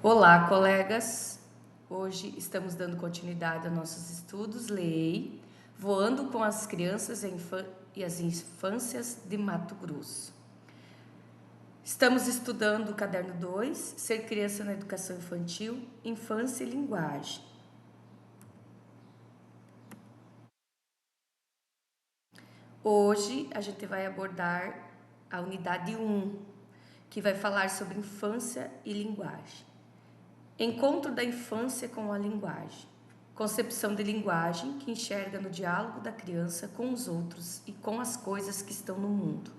Olá, colegas! Hoje estamos dando continuidade aos nossos estudos Lei, voando com as crianças e as infâncias de Mato Grosso. Estamos estudando o caderno 2, Ser Criança na Educação Infantil, Infância e Linguagem. Hoje a gente vai abordar a unidade 1, que vai falar sobre infância e linguagem. Encontro da infância com a linguagem. Concepção de linguagem que enxerga no diálogo da criança com os outros e com as coisas que estão no mundo.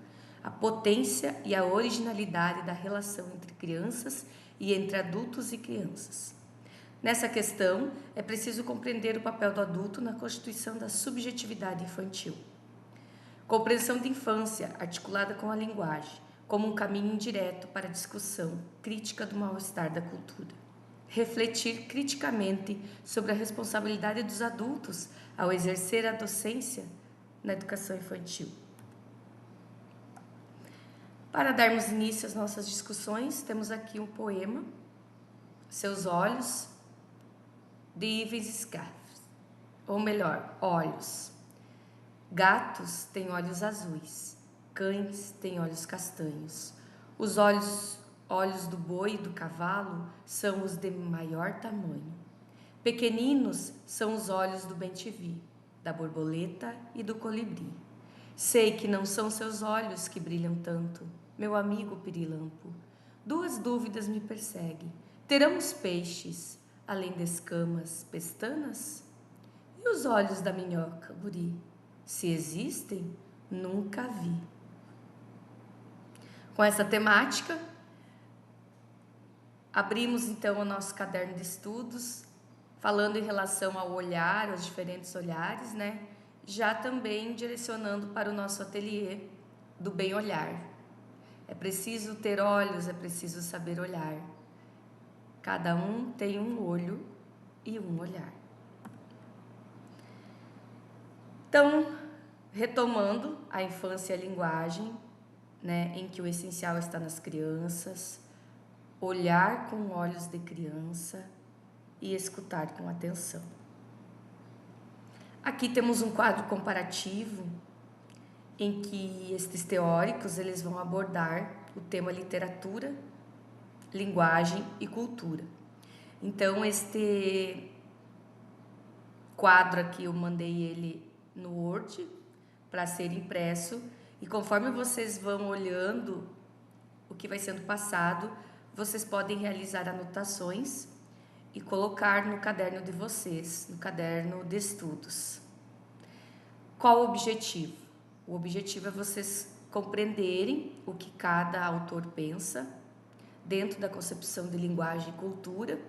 A potência e a originalidade da relação entre crianças e entre adultos e crianças. Nessa questão, é preciso compreender o papel do adulto na constituição da subjetividade infantil. Compreensão de infância, articulada com a linguagem, como um caminho indireto para a discussão crítica do mal-estar da cultura. Refletir criticamente sobre a responsabilidade dos adultos ao exercer a docência na educação infantil. Para darmos início às nossas discussões, temos aqui um poema, Seus Olhos, de Ives Scarf, ou melhor, Olhos. Gatos têm olhos azuis, cães têm olhos castanhos. Os olhos do boi e do cavalo são os de maior tamanho. Pequeninos são os olhos do bem-te-vi, da borboleta e do colibri. Sei que não são seus olhos que brilham tanto, meu amigo pirilampo. Duas dúvidas me perseguem. Terão os peixes, além de escamas, pestanas? E os olhos da minhoca, guri? Se existem, nunca vi. Com essa temática, abrimos então o nosso caderno de estudos, falando em relação ao olhar, aos diferentes olhares, né? Já também direcionando para o nosso ateliê do bem olhar. É preciso ter olhos, é preciso saber olhar. Cada um tem um olho e um olhar. Então, retomando a infância e a linguagem, né, em que o essencial está nas crianças, olhar com olhos de criança e escutar com atenção. Aqui temos um quadro comparativo em que estes teóricos eles vão abordar o tema literatura, linguagem e cultura. Então, este quadro aqui eu mandei ele no Word para ser impresso e conforme vocês vão olhando o que vai sendo passado, vocês podem realizar anotações e colocar no caderno de vocês, no caderno de estudos. Qual o objetivo? O objetivo é vocês compreenderem o que cada autor pensa dentro da concepção de linguagem e cultura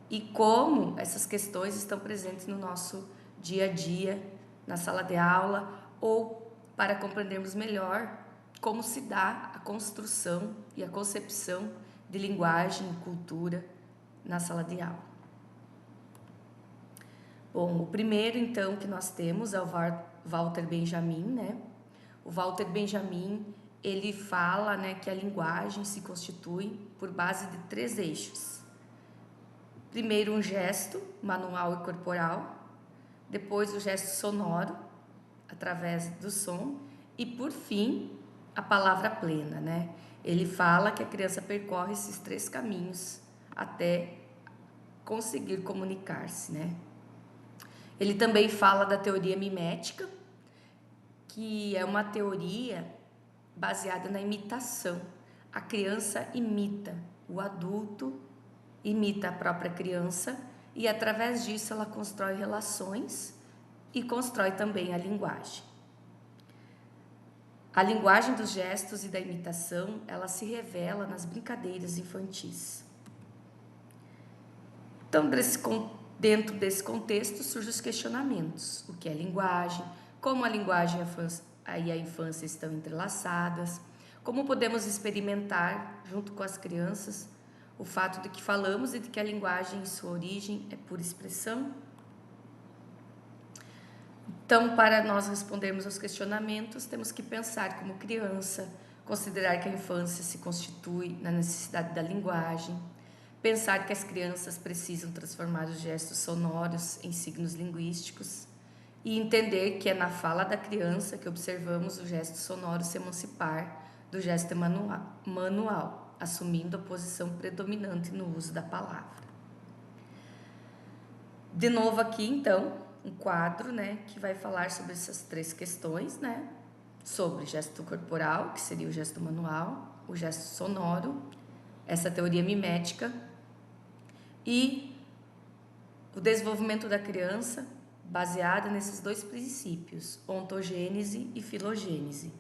e como essas questões estão presentes no nosso dia a dia, na sala de aula, ou para compreendermos melhor como se dá a construção e a concepção de linguagem e cultura na sala de aula. Bom, o primeiro então que nós temos é o Walter Benjamin, né? O Walter Benjamin, ele fala, né, que a linguagem se constitui por base de 3 eixos. Primeiro um gesto manual e corporal, depois o gesto sonoro, através do som, e por fim, a palavra plena, né? Ele fala que a criança percorre esses 3 caminhos até conseguir comunicar-se, né? Ele também fala da teoria mimética, que é uma teoria baseada na imitação. A criança imita, o adulto imita a própria criança e através disso ela constrói relações e constrói também a linguagem. A linguagem dos gestos e da imitação, ela se revela nas brincadeiras infantis. Então, dentro desse contexto, surgem os questionamentos. O que é linguagem? Como a linguagem e a infância estão entrelaçadas? Como podemos experimentar, junto com as crianças, o fato de que falamos e de que a linguagem, em sua origem, é pura expressão? Então, para nós respondermos aos questionamentos, temos que pensar como criança, considerar que a infância se constitui na necessidade da linguagem, Pensar que as crianças precisam transformar os gestos sonoros em signos linguísticos e entender que é na fala da criança que observamos o gesto sonoro se emancipar do gesto manual, assumindo a posição predominante no uso da palavra. De novo aqui, então, um quadro, né, que vai falar sobre essas 3 questões, né, sobre gesto corporal, que seria o gesto manual, o gesto sonoro, essa teoria mimética e o desenvolvimento da criança baseada nesses 2 princípios, ontogênese e filogênese.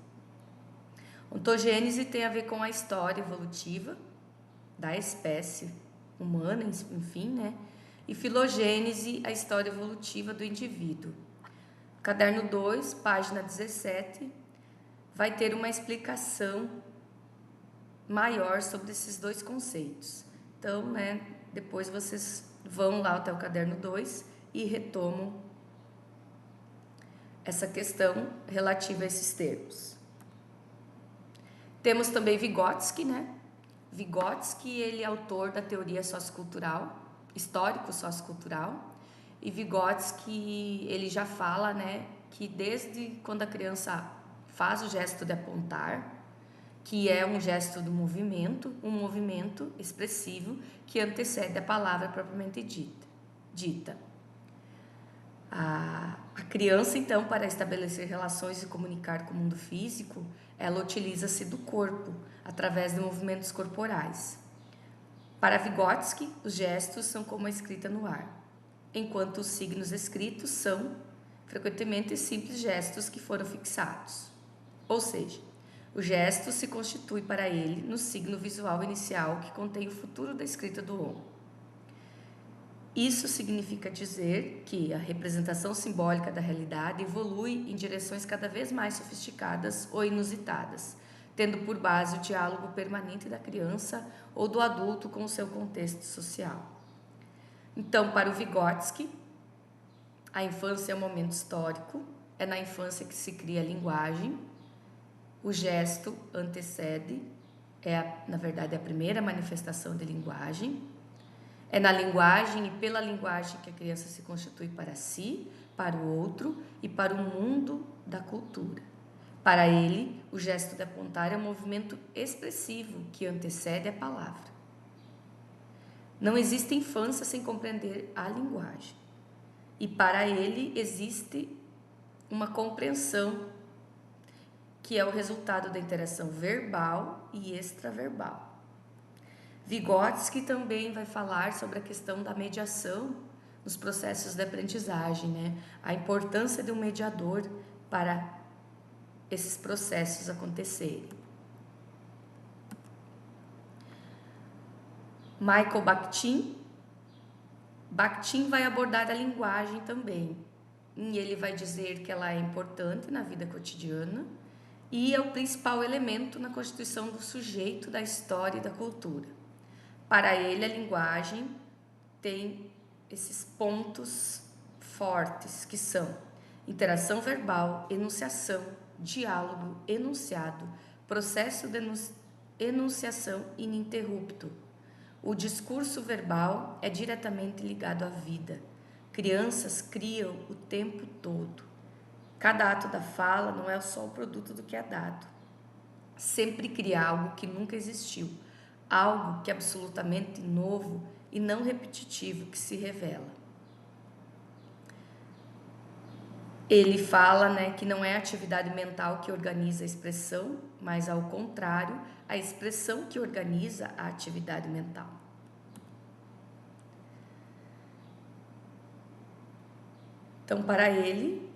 Ontogênese tem a ver com a história evolutiva da espécie humana, enfim, né? E filogênese, a história evolutiva do indivíduo. Caderno 2, página 17, vai ter uma explicação maior sobre esses 2 conceitos. Então, né, depois vocês vão lá até o caderno 2 e retomam essa questão relativa a esses termos. Temos também Vygotsky, né? Vygotsky, ele é autor da teoria sociocultural, histórico sociocultural, e Vygotsky, ele já fala, né, que desde quando a criança faz o gesto de apontar, que é um gesto do movimento, um movimento expressivo que antecede a palavra propriamente dita. A criança, então, para estabelecer relações e comunicar com o mundo físico, ela utiliza-se do corpo, através de movimentos corporais. Para Vygotsky, os gestos são como a escrita no ar, enquanto os signos escritos são, frequentemente, simples gestos que foram fixados. Ou seja, o gesto se constitui para ele no signo visual inicial que contém o futuro da escrita do homem. Isso significa dizer que a representação simbólica da realidade evolui em direções cada vez mais sofisticadas ou inusitadas, tendo por base o diálogo permanente da criança ou do adulto com o seu contexto social. Então, para o Vygotsky, a infância é um momento histórico, é na infância que se cria a linguagem, o gesto antecede, na verdade, a primeira manifestação de linguagem. É na linguagem e pela linguagem que a criança se constitui para si, para o outro e para o mundo da cultura. Para ele, o gesto de apontar é um movimento expressivo que antecede a palavra. Não existe infância sem compreender a linguagem. E para ele existe uma compreensão que é o resultado da interação verbal e extraverbal. Vygotsky também vai falar sobre a questão da mediação nos processos de aprendizagem, né? A importância de um mediador para esses processos acontecerem. Michael Bakhtin vai abordar a linguagem também, e ele vai dizer que ela é importante na vida cotidiana e é o principal elemento na constituição do sujeito, da história e da cultura. Para ele, a linguagem tem esses pontos fortes, que são interação verbal, enunciação, diálogo, enunciado, processo de enunciação ininterrupto. O discurso verbal é diretamente ligado à vida. Crianças criam o tempo todo. Cada ato da fala não é só o produto do que é dado. Sempre cria algo que nunca existiu, algo que é absolutamente novo e não repetitivo que se revela. Ele fala, né, que não é a atividade mental que organiza a expressão, mas ao contrário, a expressão que organiza a atividade mental. Então, para ele,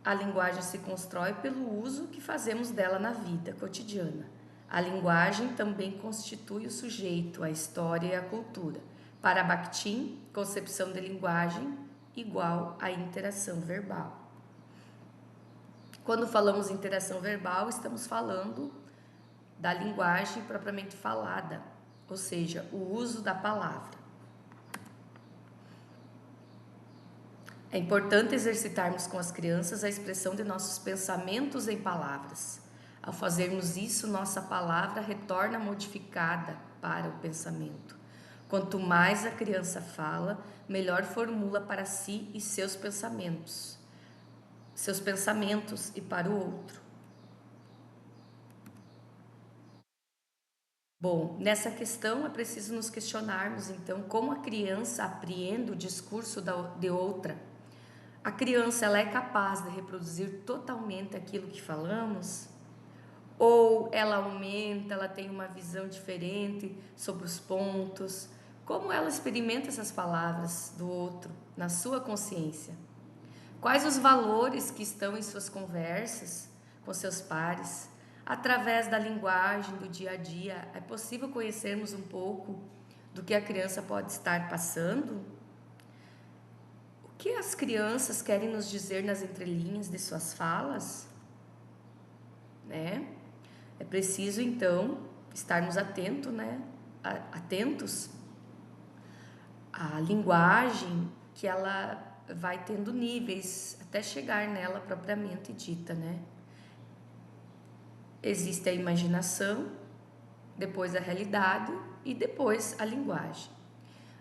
a linguagem se constrói pelo uso que fazemos dela na vida cotidiana. A linguagem também constitui o sujeito, a história e a cultura. Para Bakhtin, concepção de linguagem igual a interação verbal. Quando falamos interação verbal, estamos falando da linguagem propriamente falada, ou seja, o uso da palavra. É importante exercitarmos com as crianças a expressão de nossos pensamentos em palavras. Ao fazermos isso, nossa palavra retorna modificada para o pensamento. Quanto mais a criança fala, melhor formula para si e seus pensamentos e para o outro. Bom, nessa questão é preciso nos questionarmos, então, como a criança apreende o discurso de outra. A criança ela é capaz de reproduzir totalmente aquilo que falamos? Ou ela aumenta, ela tem uma visão diferente sobre os pontos? Como ela experimenta essas palavras do outro na sua consciência? Quais os valores que estão em suas conversas com seus pares? Através da linguagem do dia a dia, é possível conhecermos um pouco do que a criança pode estar passando? O que as crianças querem nos dizer nas entrelinhas de suas falas? Né? É preciso, então, estarmos atentos à linguagem que ela vai tendo níveis até chegar nela propriamente dita, né? Existe a imaginação, depois a realidade e depois a linguagem.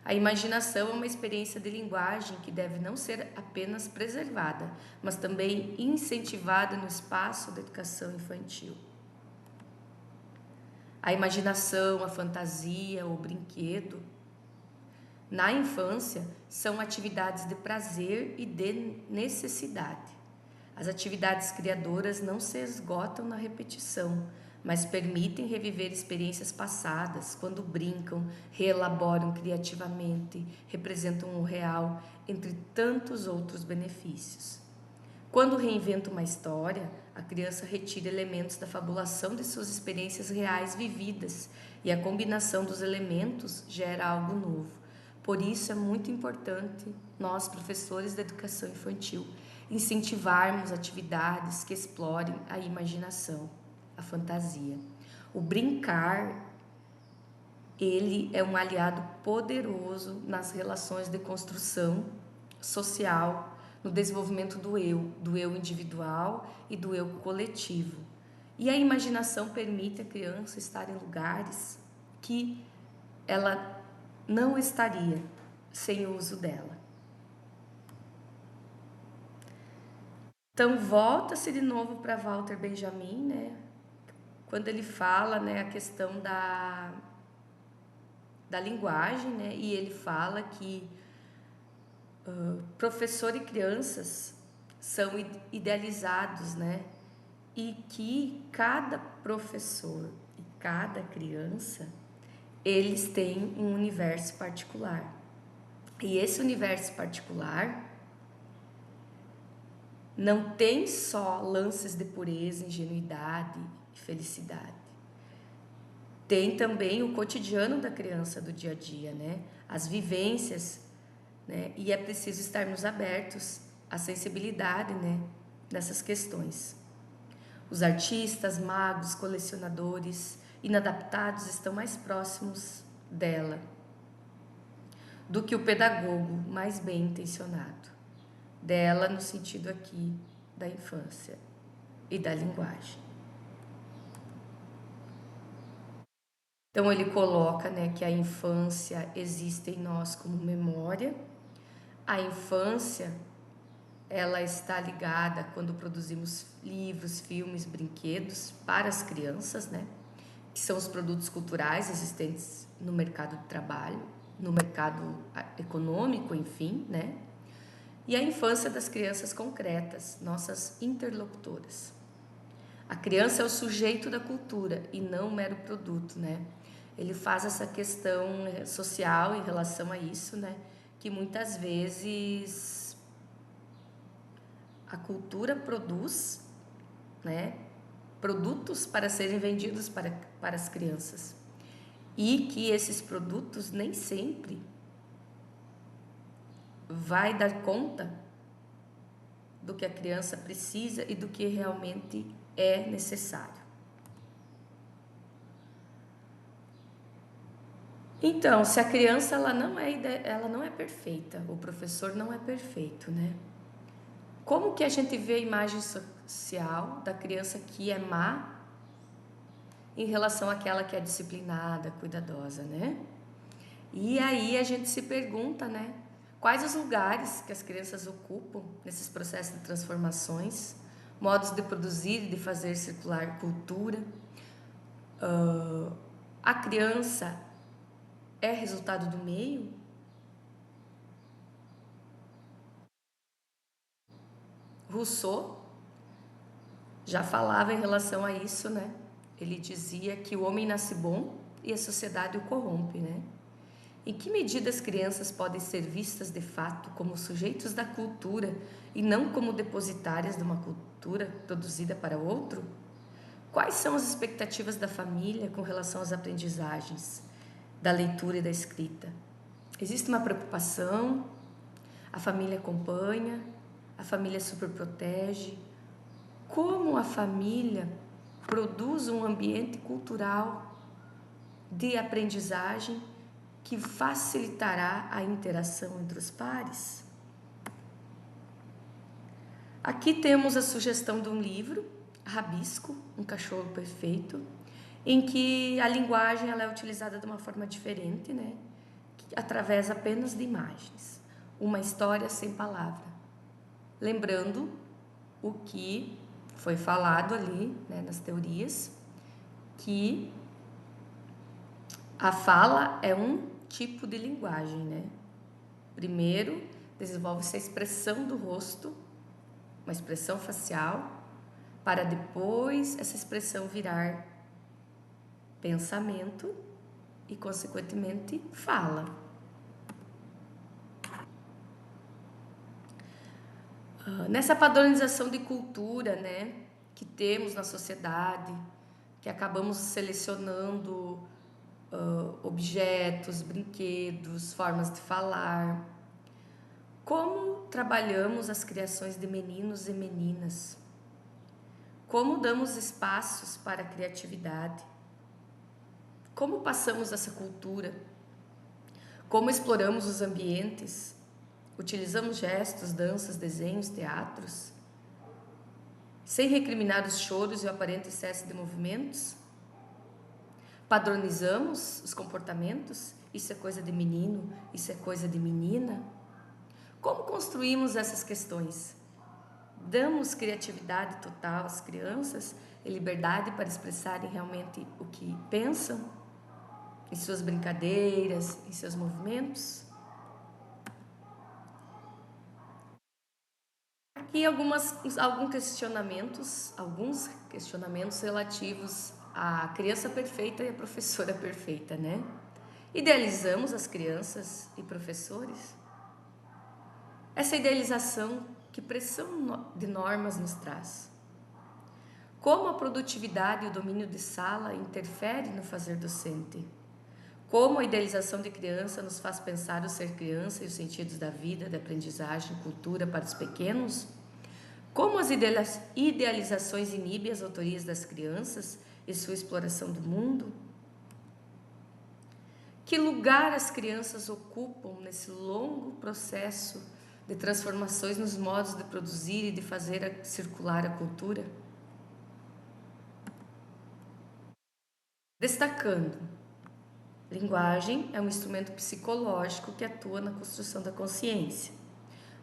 A imaginação é uma experiência de linguagem que deve não ser apenas preservada, mas também incentivada no espaço da educação infantil. A imaginação, a fantasia, o brinquedo, na infância, são atividades de prazer e de necessidade. As atividades criadoras não se esgotam na repetição, mas permitem reviver experiências passadas, quando brincam, reelaboram criativamente, representam o real, entre tantos outros benefícios. Quando reinventa uma história, a criança retira elementos da fabulação de suas experiências reais vividas, e a combinação dos elementos gera algo novo. Por isso é muito importante nós, professores da educação infantil, incentivarmos atividades que explorem a imaginação, a fantasia. O brincar, ele é um aliado poderoso nas relações de construção social, no desenvolvimento do eu individual e do eu coletivo. E a imaginação permite a criança estar em lugares que ela não estaria sem o uso dela. Então, volta-se de novo para Walter Benjamin, né? Quando ele fala, né, a questão da linguagem, né? E ele fala que professor e crianças são idealizados, né? E que cada professor e cada criança, eles têm um universo particular. E esse universo particular não tem só lances de pureza, ingenuidade e felicidade. Tem também o cotidiano da criança do dia a dia, né? As vivências, né? E é preciso estarmos abertos à sensibilidade, né? Dessas questões. Os artistas, magos, colecionadores, inadaptados estão mais próximos dela do que o pedagogo mais bem intencionado. Dela no sentido aqui da infância e da linguagem. Então ele coloca, né, que a infância existe em nós como memória. A infância, ela está ligada quando produzimos livros, filmes, brinquedos para as crianças, né, que são os produtos culturais existentes no mercado de trabalho, no mercado econômico, enfim, né? E a infância das crianças concretas, nossas interlocutoras. A criança é o sujeito da cultura e não um mero produto, né? Ele faz essa questão social em relação a isso, né? Que muitas vezes a cultura produz, né? Produtos para serem vendidos para as crianças. E que esses produtos nem sempre vai dar conta do que a criança precisa e do que realmente é necessário. Então, se a criança ela não é perfeita, o professor não é perfeito, né? Como que a gente vê a imagem social da criança que é má em relação àquela que é disciplinada, cuidadosa, né? E aí a gente se pergunta, né? Quais os lugares que as crianças ocupam nesses processos de transformações, modos de produzir e de fazer circular cultura. A criança é resultado do meio? Rousseau já falava em relação a isso, né? Ele dizia que o homem nasce bom e a sociedade o corrompe, né? Em que medida as crianças podem ser vistas de fato como sujeitos da cultura e não como depositárias de uma cultura produzida para outro? Quais são as expectativas da família com relação às aprendizagens da leitura e da escrita? Existe uma preocupação? A família acompanha? A família superprotege? Como a família produz um ambiente cultural de aprendizagem que facilitará a interação entre os pares? Aqui temos a sugestão de um livro, Rabisco, um cachorro perfeito, em que a linguagem ela é utilizada de uma forma diferente, né? Através apenas de imagens. Uma história sem palavra. Lembrando o que foi falado ali, né, nas teorias, que a fala é um tipo de linguagem, né? Primeiro, desenvolve-se a expressão do rosto, uma expressão facial, para depois essa expressão virar pensamento e, consequentemente, fala. Nessa padronização de cultura, né, que temos na sociedade, que acabamos selecionando objetos, brinquedos, formas de falar, como trabalhamos as criações de meninos e meninas? Como damos espaços para a criatividade? Como passamos essa cultura? Como exploramos os ambientes? Utilizamos gestos, danças, desenhos, teatros? Sem recriminar os choros e o aparente excesso de movimentos? Padronizamos os comportamentos? Isso é coisa de menino? Isso é coisa de menina? Como construímos essas questões? Damos criatividade total às crianças e liberdade para expressarem realmente o que pensam, em suas brincadeiras, em seus movimentos? Aqui alguns questionamentos relativos à criança perfeita e à professora perfeita, né? Idealizamos as crianças e professores? Essa idealização, que pressão de normas nos traz? Como a produtividade e o domínio de sala interferem no fazer docente? Como a idealização de criança nos faz pensar o ser criança e os sentidos da vida, da aprendizagem, cultura para os pequenos? Como as idealizações inibem as autorias das crianças e sua exploração do mundo? Que lugar as crianças ocupam nesse longo processo de transformações nos modos de produzir e de fazer circular a cultura? Destacando, linguagem é um instrumento psicológico que atua na construção da consciência.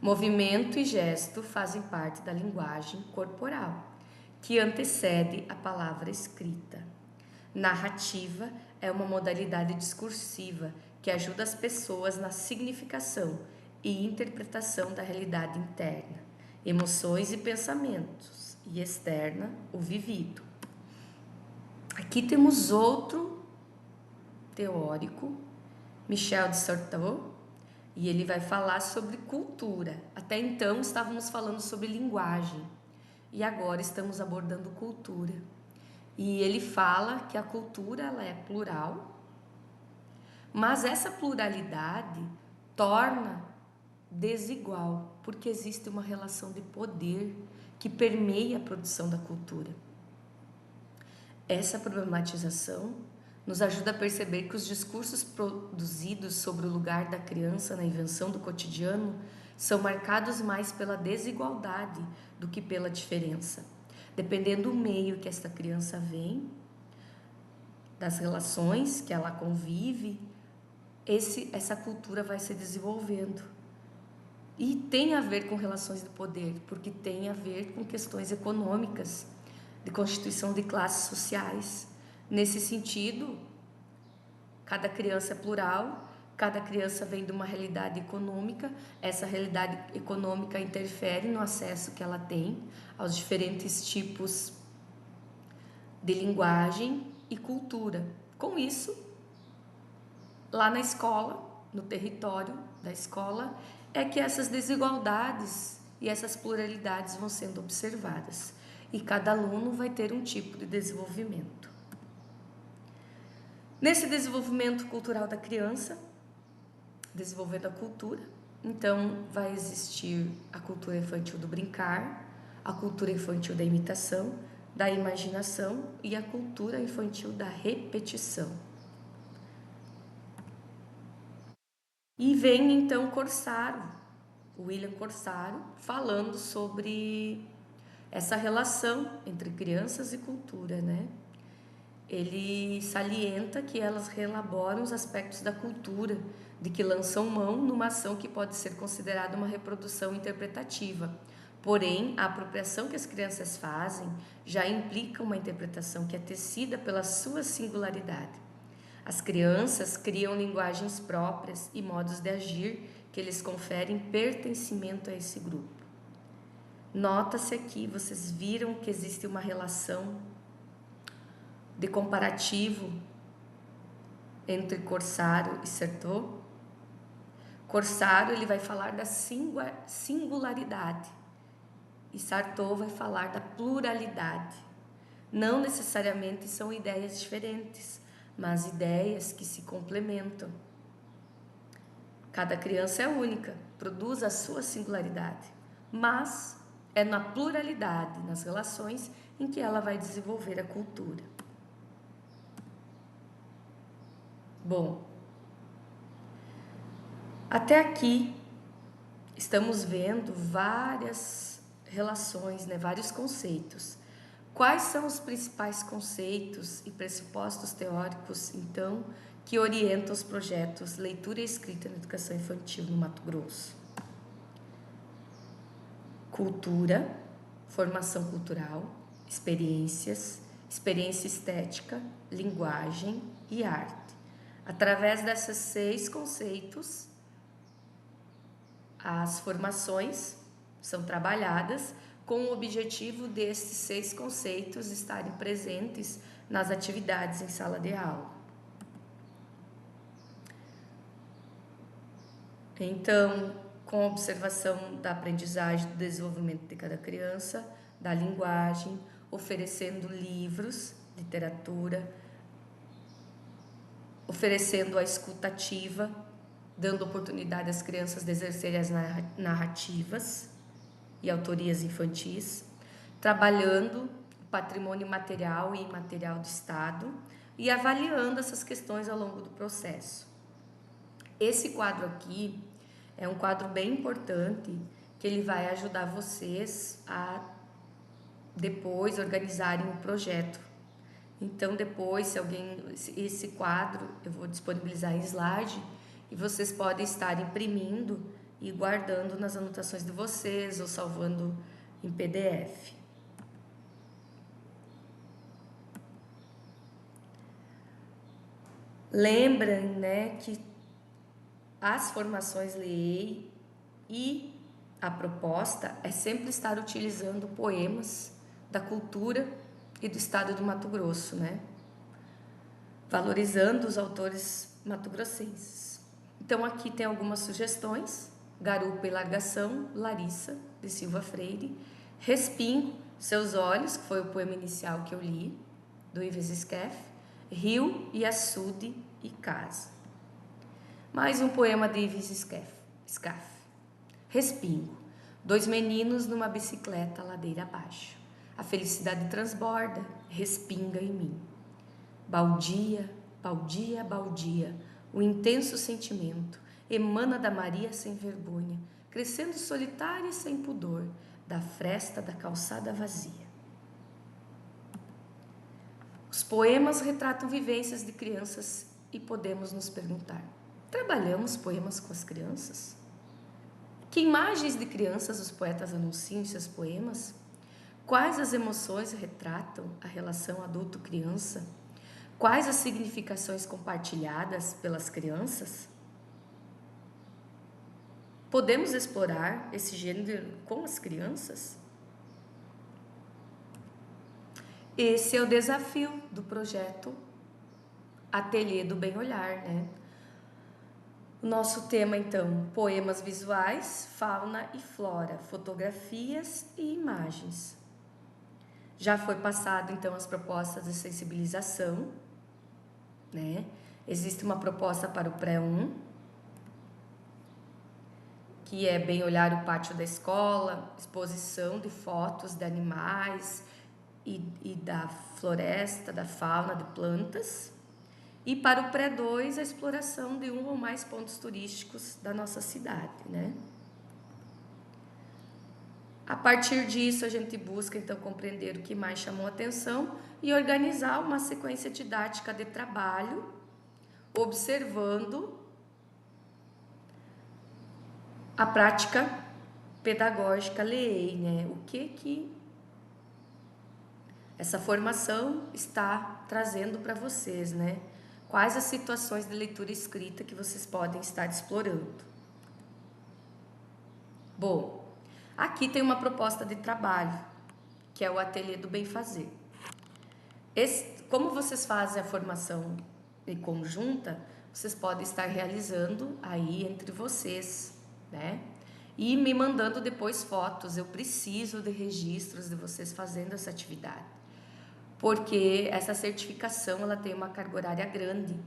Movimento e gesto fazem parte da linguagem corporal, que antecede a palavra escrita. Narrativa é uma modalidade discursiva que ajuda as pessoas na significação e interpretação da realidade interna, emoções e pensamentos, e externa, o vivido. Aqui temos outro teórico, Michel de Certeau, e ele vai falar sobre cultura. Até então estávamos falando sobre linguagem e agora estamos abordando cultura. E ele fala que a cultura ela é plural, mas essa pluralidade torna desigual, porque existe uma relação de poder que permeia a produção da cultura. Essa problematização nos ajuda a perceber que os discursos produzidos sobre o lugar da criança na invenção do cotidiano são marcados mais pela desigualdade do que pela diferença, dependendo do meio que esta criança vem, das relações que ela convive, essa cultura vai se desenvolvendo. E tem a ver com relações de poder, porque tem a ver com questões econômicas, de constituição de classes sociais. Nesse sentido, cada criança é plural, cada criança vem de uma realidade econômica, essa realidade econômica interfere no acesso que ela tem aos diferentes tipos de linguagem e cultura. Com isso, lá na escola, no território da escola, é que essas desigualdades e essas pluralidades vão sendo observadas. E cada aluno vai ter um tipo de desenvolvimento. Nesse desenvolvimento cultural da criança, desenvolvendo a cultura, então vai existir a cultura infantil do brincar, a cultura infantil da imitação, da imaginação e a cultura infantil da repetição. E vem então Corsaro, William Corsaro, falando sobre essa relação entre crianças e cultura, né? Ele salienta que elas reelaboram os aspectos da cultura, de que lançam mão numa ação que pode ser considerada uma reprodução interpretativa. Porém, a apropriação que as crianças fazem já implica uma interpretação que é tecida pela sua singularidade. As crianças criam linguagens próprias e modos de agir que lhes conferem pertencimento a esse grupo. Nota-se aqui, vocês viram que existe uma relação de comparativo entre Corsaro e Certeau. Corsaro ele vai falar da singularidade e Sartor vai falar da pluralidade. Não necessariamente são ideias diferentes, mas ideias que se complementam. Cada criança é única, produz a sua singularidade, mas é na pluralidade, nas relações, em que ela vai desenvolver a cultura. Bom, até aqui estamos vendo várias relações, né, vários conceitos. Quais são os principais conceitos e pressupostos teóricos, então, que orientam os projetos Leitura e Escrita na Educação Infantil no Mato Grosso? Cultura, formação cultural, experiência estética, linguagem e arte. Através desses 6 conceitos, as formações são trabalhadas com o objetivo desses 6 conceitos estarem presentes nas atividades em sala de aula. Então, com a observação da aprendizagem, do desenvolvimento de cada criança, da linguagem, oferecendo livros, literatura, oferecendo a escuta ativa, dando oportunidade às crianças de exercerem as narrativas e autorias infantis, trabalhando o patrimônio material e imaterial do Estado e avaliando essas questões ao longo do processo. Esse quadro aqui é um quadro bem importante que ele vai ajudar vocês a depois organizarem o projeto. Então depois, se alguém, esse quadro eu vou disponibilizar em slide e vocês podem estar imprimindo e guardando nas anotações de vocês ou salvando em PDF. Lembrem, né, que as formações LEEI e a proposta é sempre estar utilizando poemas da cultura e do estado do Mato Grosso, né? Valorizando os autores matogrossenses. Então aqui tem algumas sugestões: Garupa e Largação, Larissa de Silva Freire, Respingo, Seus Olhos, que foi o poema inicial que eu li, do Ives Scaff, Rio e Açude e Casa. Mais um poema de Ives Scaff. Respingo, 2 meninos numa bicicleta ladeira abaixo. A felicidade transborda, respinga em mim. Baldia, baldia, baldia, o intenso sentimento emana da Maria sem vergonha, crescendo solitária e sem pudor, da fresta da calçada vazia. Os poemas retratam vivências de crianças e podemos nos perguntar: Trabalhamos poemas com as crianças? Que imagens de crianças os poetas anunciam em seus poemas? Quais as emoções retratam a relação adulto-criança? Quais as significações compartilhadas pelas crianças? Podemos explorar esse gênero com as crianças? Esse é o desafio do projeto Ateliê do Bem Olhar, né? O nosso tema, então, poemas visuais, fauna e flora, fotografias e imagens. Já foi passado, então, as propostas de sensibilização, né? Existe uma proposta para o pré-1, que é bem olhar o pátio da escola, exposição de fotos de animais e da floresta, da fauna, de plantas. E para o pré-2, a exploração de um ou mais pontos turísticos da nossa cidade, né? A partir disso, a gente busca, então, compreender o que mais chamou a atenção e organizar uma sequência didática de trabalho, observando a prática pedagógica LEEI, né? O que essa formação está trazendo para vocês, né? Quais as situações de leitura escrita que vocês podem estar explorando. Bom, aqui tem uma proposta de trabalho, que é o Ateliê do Bem Fazer. Como vocês fazem a formação em conjunta, vocês podem estar realizando aí entre vocês, né? E me mandando depois fotos. Eu preciso de registros de vocês fazendo essa atividade, porque essa certificação ela tem uma carga horária grande.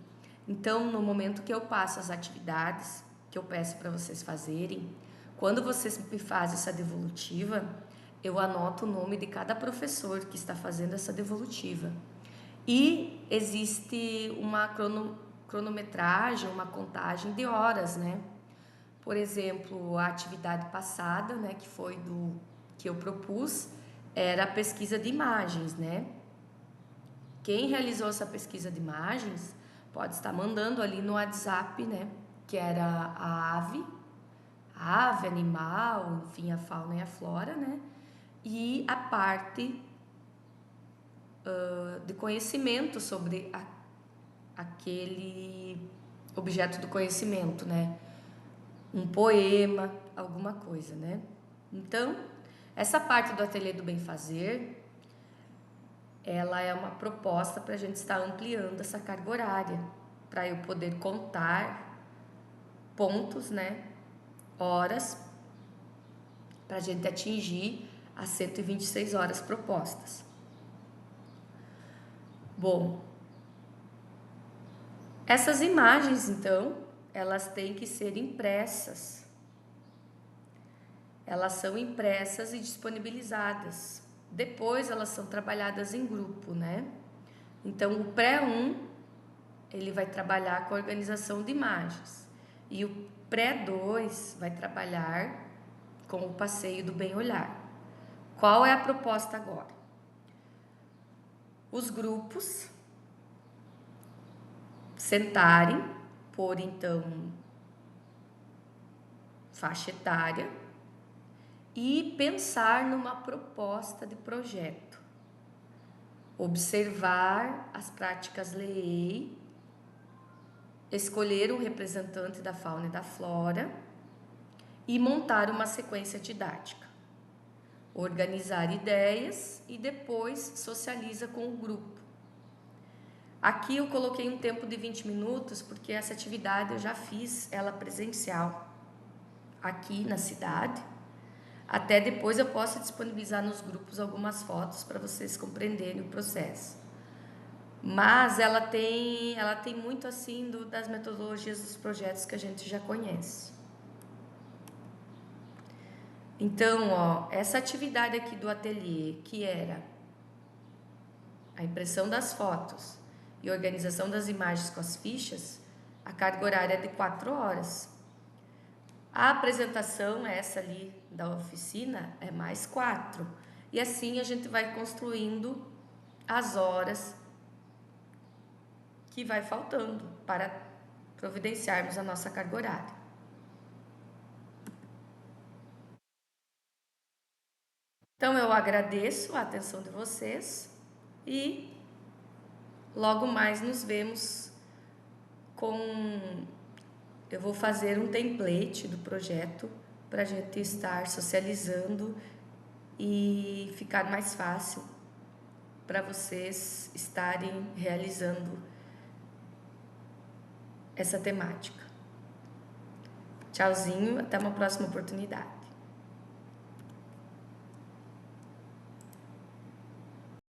Então, no momento que eu passo as atividades que eu peço para vocês fazerem, quando vocês me fazem essa devolutiva, eu anoto o nome de cada professor que está fazendo essa devolutiva. E existe uma cronometragem, uma contagem de horas, né? Por exemplo, a atividade passada, né, que foi que eu propus, era a pesquisa de imagens, né? Quem realizou essa pesquisa de imagens pode estar mandando ali no WhatsApp, né? Que era a ave, animal, enfim, a fauna e a flora, né? E a parte de conhecimento sobre aquele objeto do conhecimento, né? Um poema, alguma coisa, né? Então, essa parte do Ateliê do Bem Fazer, ela é uma proposta para a gente estar ampliando essa carga horária, para eu poder contar pontos, né? Horas, para a gente atingir as 126 horas propostas. Bom, essas imagens, então, elas têm que ser impressas. Elas são impressas e disponibilizadas. Depois elas são trabalhadas em grupo, né? Então, o pré-1, ele vai trabalhar com a organização de imagens. E o pré-2 vai trabalhar com o passeio do bem olhar. Qual é a proposta agora? Os grupos sentarem por, então, faixa etária e pensar numa proposta de projeto. Observar as práticas LEEI, escolher um representante da fauna e da flora e montar uma sequência didática. Organizar ideias e depois socializa com o grupo. Aqui eu coloquei um tempo de 20 minutos porque essa atividade eu já fiz ela presencial aqui na cidade. Até depois eu posso disponibilizar nos grupos algumas fotos para vocês compreenderem o processo. Mas ela tem muito assim das metodologias dos projetos que a gente já conhece. Então, ó, essa atividade aqui do ateliê, que era a impressão das fotos e organização das imagens com as fichas, a carga horária é de 4 horas. A apresentação, essa ali da oficina, é mais 4. E assim a gente vai construindo as horas que vai faltando para providenciarmos a nossa carga horária. Então eu agradeço a atenção de vocês e logo mais nos vemos eu vou fazer um template do projeto para a gente estar socializando e ficar mais fácil para vocês estarem realizando essa temática. Tchauzinho, até uma próxima oportunidade.